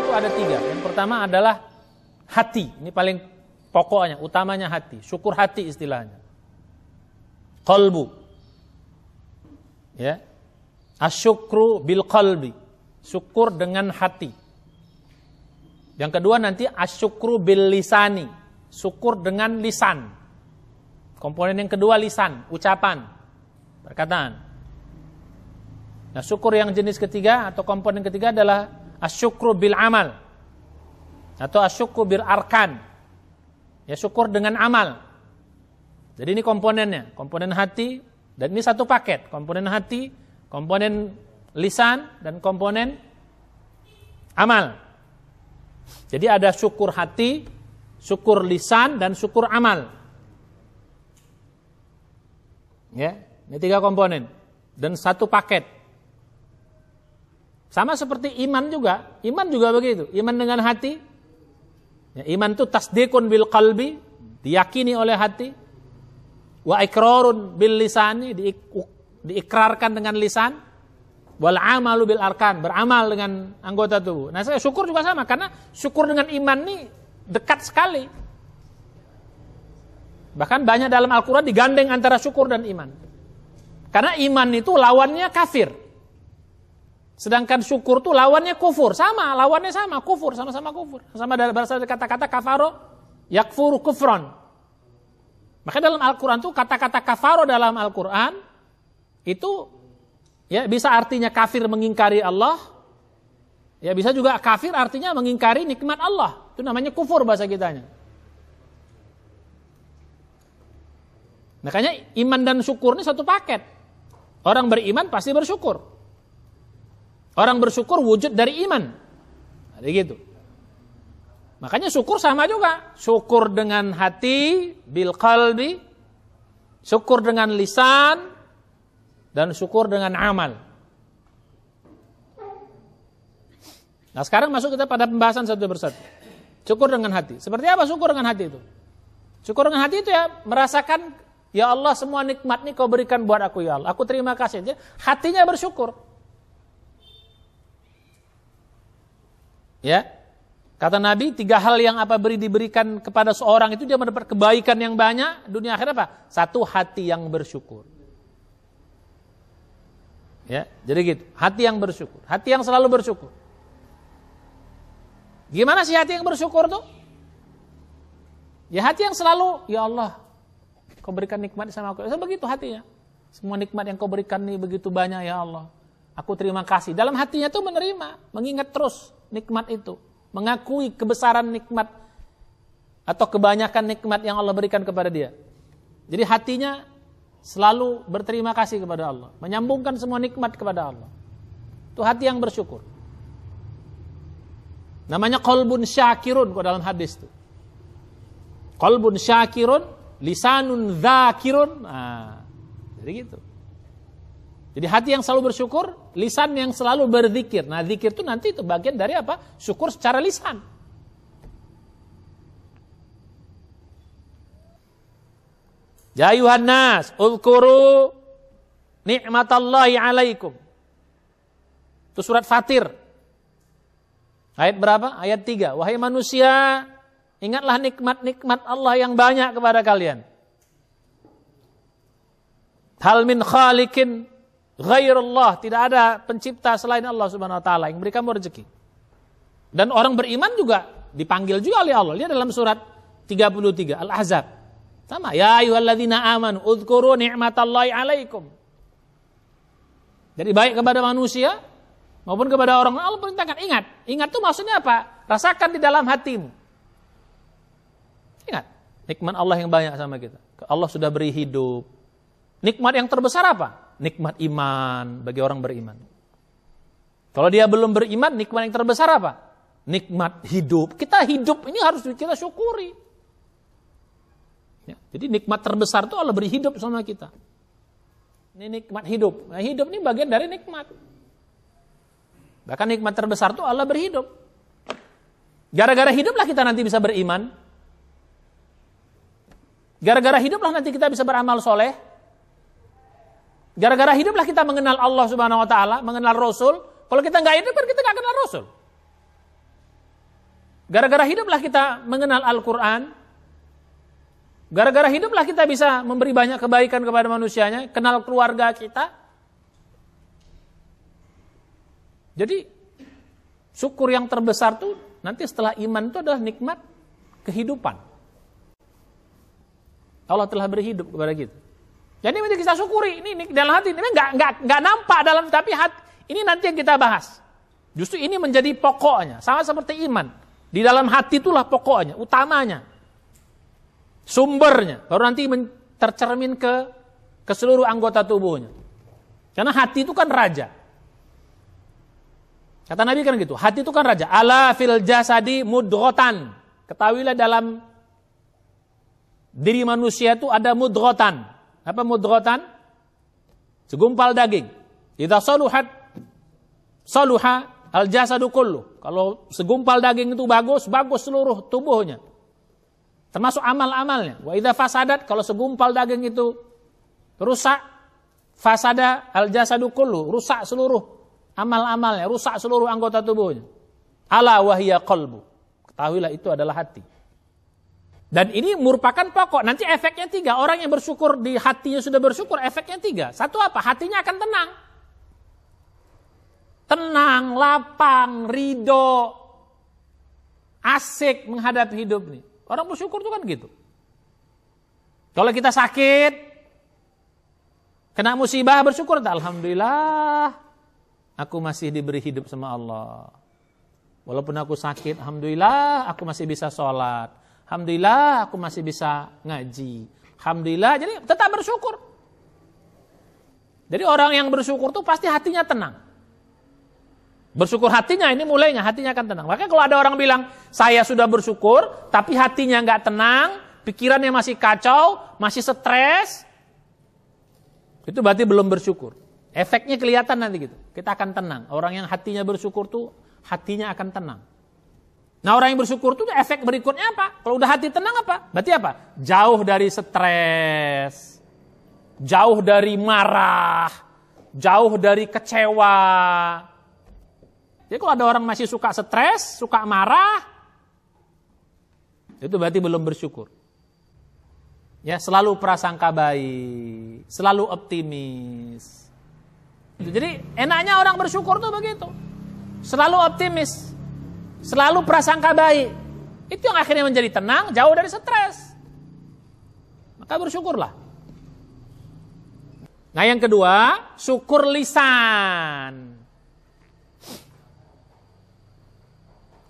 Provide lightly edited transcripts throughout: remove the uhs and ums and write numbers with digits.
itu ada 3. Yang pertama adalah hati. Ini paling pokoknya, utamanya hati. Syukur hati istilahnya. Qalbu. Ya. Asyukru bil qalbi. Syukur dengan hati. Yang kedua nanti asyukru bil lisani. Syukur dengan lisan. Komponen yang kedua lisan, ucapan, perkataan. Nah, syukur yang jenis ketiga atau komponen ketiga adalah asyukru bil amal atau asyukru bil arkan. Ya, syukur dengan amal. Jadi ini komponennya, komponen hati, dan ini satu paket, komponen hati, komponen lisan, dan komponen amal. Jadi ada syukur hati, syukur lisan, dan syukur amal. Ya, ini 3 komponen dan satu paket. Sama seperti iman juga begitu. Iman dengan hati. Ya, iman itu tasdikun bil qalbi, diyakini oleh hati. Wa iqrarun bil lisani, diikrarkan dengan lisan. Wal amalu bil arkan, beramal dengan anggota tubuh. Nah, saya syukur juga sama, karena syukur dengan iman ini dekat sekali. Bahkan banyak dalam Al-Quran digandeng antara syukur dan iman. Karena iman itu lawannya kafir. Sedangkan syukur itu lawannya kufur. Sama, lawannya sama, kufur, sama-sama kufur. Sama berasal dari kata-kata kafaro, yakfuru kufron. Maka dalam Al-Quran itu kata-kata kafaro dalam Al-Quran itu ya bisa artinya kafir mengingkari Allah. Ya bisa juga kafir artinya mengingkari nikmat Allah. Itu namanya kufur bahasa kitanya. Makanya iman dan syukur ini satu paket. Orang beriman pasti bersyukur. Orang bersyukur wujud dari iman. Jadi gitu. Makanya syukur sama juga. Syukur dengan hati, bil qalbi, syukur dengan lisan, dan syukur dengan amal. Nah, sekarang masuk kita pada pembahasan satu persatu. Syukur dengan hati. Seperti apa syukur dengan hati itu? Syukur dengan hati itu ya merasakan, ya Allah, semua nikmat ini kau berikan buat aku, ya Allah. Aku terima kasih. Jadi, hatinya bersyukur. Ya. Kata Nabi, 3 hal yang diberikan kepada seorang itu dia mendapat kebaikan yang banyak. Dunia akhirat apa? 1, hati yang bersyukur. Ya, jadi gitu. Hati yang bersyukur. Hati yang selalu bersyukur. Gimana sih hati yang bersyukur tuh? Ya hati yang selalu, ya Allah, kau berikan nikmat sama aku. Begitu hatinya. Semua nikmat yang kau berikan ini begitu banyak, ya Allah. Aku terima kasih. Dalam hatinya tuh menerima, mengingat terus nikmat itu. Mengakui kebesaran nikmat atau kebanyakan nikmat yang Allah berikan kepada dia. Jadi hatinya selalu berterima kasih kepada Allah. Menyambungkan semua nikmat kepada Allah. Itu hati yang bersyukur. Namanya qalbun syakirun kok dalam hadis itu. Qalbun syakirun, lisanun dzakirun. Nah, jadi gitu. Jadi hati yang selalu bersyukur, lisan yang selalu berzikir. Nah, zikir itu nanti itu bagian dari apa? Syukur secara lisan. Ya ayuhan nas, uzkuru ni'matallahi alaikum. Itu surat Fatir. Ayat berapa? Ayat 3. Wahai manusia, ingatlah nikmat-nikmat Allah yang banyak kepada kalian. Hal min khaliqin ghairullah, tidak ada pencipta selain Allah Subhanahu wa taala yang beri kamu rezeki. Dan orang beriman juga dipanggil juga oleh Allah. Lihat dalam surat 33 Al-Ahzab. Sama, ya ayyuhalladzina amanu udzkuru ni'matallahi alaikum. Jadi baik kepada manusia maupun kepada orang, Allah perintahkan ingat. Ingat itu maksudnya apa? Rasakan di dalam hatimu. Ingat nikmat Allah yang banyak sama kita. Allah sudah beri hidup. Nikmat yang terbesar apa? Nikmat iman bagi orang beriman. Kalau dia belum beriman, nikmat yang terbesar apa? Nikmat hidup. Kita hidup ini harus kita syukuri. Ya, jadi nikmat terbesar itu Allah beri hidup sama kita. Ini nikmat hidup. Nah, hidup ini bagian dari nikmat. Bahkan nikmat terbesar itu Allah berhidup. Gara-gara hiduplah kita nanti bisa beriman. Gara-gara hiduplah nanti kita bisa beramal soleh. Gara-gara hiduplah kita mengenal Allah Subhanahu wa taala, mengenal Rasul. Kalau kita nggak hidup kan kita nggak kenal Rasul. Gara-gara hiduplah kita mengenal Al-Quran. Gara-gara hiduplah kita bisa memberi banyak kebaikan kepada manusianya, kenal keluarga kita. Jadi syukur yang terbesar tuh nanti setelah iman itu adalah nikmat kehidupan. Allah telah beri hidup kepada kita. Jadi ini kita syukuri, ini dalam hati, ini nggak nampak dalam, tapi hati, ini nanti yang kita bahas. Justru ini menjadi pokoknya, sama seperti iman. Di dalam hati itulah pokoknya, utamanya, sumbernya, baru nanti tercermin ke seluruh anggota tubuhnya. Karena hati itu kan raja. Kata Nabi kan gitu, hati itu kan raja. Ala fil jasadi mudghatan. Ketahuilah dalam diri manusia itu ada mudghatan. Apa mudghatan? Segumpal daging. Idza saluhat saluha al jasadu kullu. Kalau segumpal daging itu bagus seluruh tubuhnya. Termasuk amal-amalnya. Wa idza fasadat, kalau segumpal daging itu rusak, fasada al jasadu kullu, rusak seluruh amal-amalnya, rusak seluruh anggota tubuhnya. Ala wahiya qalbu. Ketahuilah itu adalah hati. Dan ini merupakan pokok. Nanti efeknya 3. Orang yang bersyukur di hatinya sudah bersyukur, efeknya 3. Satu apa? Hatinya akan tenang. Tenang, lapang, ridho, asik menghadapi hidup ini. Orang bersyukur itu kan gitu. Kalau kita sakit, kena musibah, bersyukur. Alhamdulillah, aku masih diberi hidup sama Allah. Walaupun aku sakit, alhamdulillah aku masih bisa sholat. Alhamdulillah aku masih bisa ngaji. Alhamdulillah, jadi tetap bersyukur. Jadi orang yang bersyukur tuh pasti hatinya tenang. Bersyukur hatinya, ini mulainya hatinya akan tenang. Makanya kalau ada orang bilang, saya sudah bersyukur, tapi hatinya nggak tenang, pikirannya masih kacau, masih stres, itu berarti belum bersyukur. Efeknya kelihatan nanti gitu. Kita akan tenang. Orang yang hatinya bersyukur tuh, hatinya akan tenang. Nah orang yang bersyukur itu efek berikutnya apa? Kalau udah hati tenang apa? Berarti apa? Jauh dari stres, jauh dari marah, jauh dari kecewa. Jadi kalau ada orang masih suka stres, suka marah, itu berarti belum bersyukur. Ya, selalu prasangka baik, selalu optimis. Jadi enaknya orang bersyukur tuh begitu. Selalu optimis. Selalu prasangka baik. Itu yang akhirnya menjadi tenang, jauh dari stres. Maka bersyukurlah. Nah yang kedua, syukur lisan.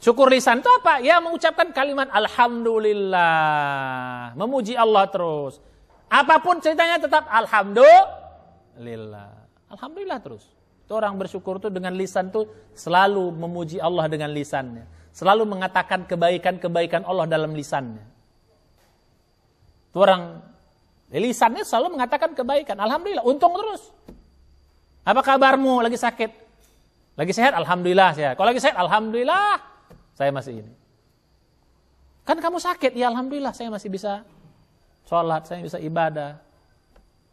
Syukur lisan itu apa? Ya mengucapkan kalimat alhamdulillah. Memuji Allah terus. Apapun ceritanya tetap alhamdulillah. Alhamdulillah terus. Itu orang bersyukur tuh dengan lisan tuh selalu memuji Allah dengan lisannya. Selalu mengatakan kebaikan-kebaikan Allah dalam lisannya. Itu orang lisannya selalu mengatakan kebaikan. Alhamdulillah, untung terus. Apa kabarmu? Lagi sakit? Lagi sehat? Alhamdulillah sehat. Kalau lagi sehat? Alhamdulillah saya masih ini. Kan kamu sakit? Ya alhamdulillah saya masih bisa sholat, saya bisa ibadah.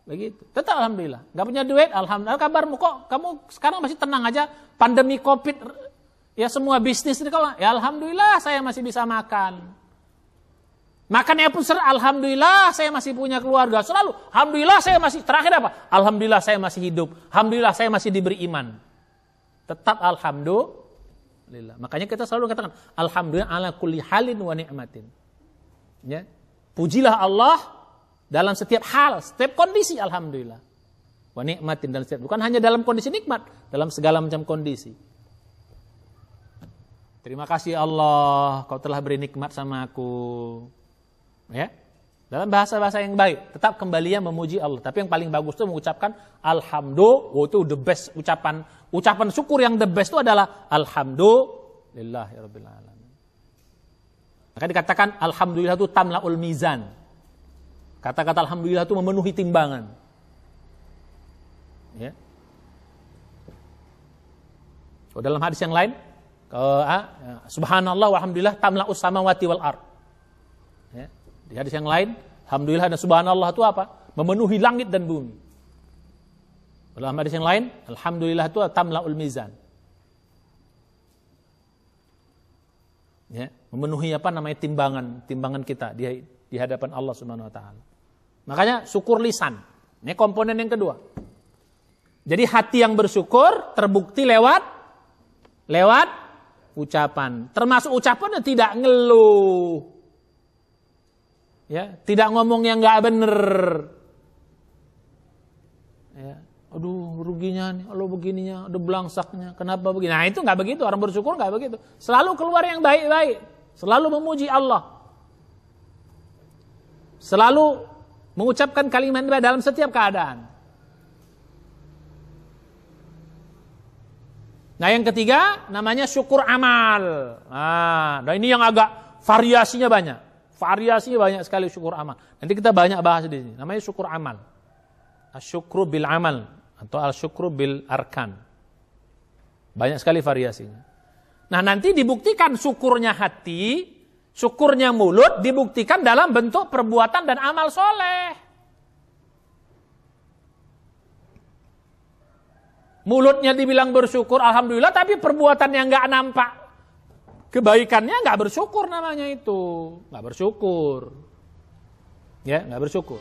Begitu. Tetap alhamdulillah. Gak punya duit, alhamdulillah. Kabarmu kok kamu sekarang masih tenang aja. Pandemi Covid, ya semua bisnis ini kalau ya alhamdulillah saya masih bisa makan. Makannya pun alhamdulillah saya masih punya keluarga. Selalu alhamdulillah saya masih, terakhir apa? Alhamdulillah saya masih hidup. Alhamdulillah saya masih diberi iman. Tetap alhamdulillah. Makanya kita selalu katakan alhamdulillah ala kulli halin wa ni'matin. Ya. Pujilah Allah dalam setiap hal, setiap kondisi, alhamdulillah. Wa nikmatin, dalam setiap, bukan hanya dalam kondisi nikmat, dalam segala macam kondisi. Terima kasih Allah, kau telah beri nikmat sama aku. Ya, dalam bahasa-bahasa yang baik, tetap kembalinya memuji Allah. Tapi yang paling bagus itu mengucapkan alhamdulillah. Itu the best ucapan syukur yang the best itu adalah alhamdulillahirabbil alamin. Maka dikatakan alhamdulillah itu tamlaul mizan. Kata-kata alhamdulillah itu memenuhi timbangan. Ya. Kalau dalam hadis yang lain, subhanallah walhamdulillah tamla'us samawati wal ard. Ya. Di hadis yang lain, alhamdulillah dan subhanallah itu apa? Memenuhi langit dan bumi. Dalam hadis yang lain, alhamdulillah itu tamla'ul mizan. Ya, memenuhi timbangan kita di hadapan Allah Subhanahu wa taala. Makanya syukur lisan. Ini komponen yang kedua. Jadi hati yang bersyukur terbukti lewat ucapan. Termasuk ucapan yang tidak ngeluh. Ya, tidak ngomong yang enggak benar. Ya, aduh ruginya nih, aduh begininya, aduh belangsaknya, kenapa begini? Nah itu enggak begitu, orang bersyukur enggak begitu. Selalu keluar yang baik-baik, selalu memuji Allah. Selalu mengucapkan kalimat baik dalam setiap keadaan. Nah yang ketiga namanya syukur amal. Nah ini yang agak variasinya banyak. Variasinya banyak sekali syukur amal. Nanti kita banyak bahas di sini. Namanya syukur amal. Asyukru bil amal atau al-syukru bil arkan. Banyak sekali variasinya. Nah nanti dibuktikan syukurnya hati, syukurnya mulut dibuktikan dalam bentuk perbuatan dan amal soleh. Mulutnya dibilang bersyukur, alhamdulillah, tapi perbuatan yang nggak nampak kebaikannya nggak bersyukur namanya itu, nggak bersyukur, ya nggak bersyukur.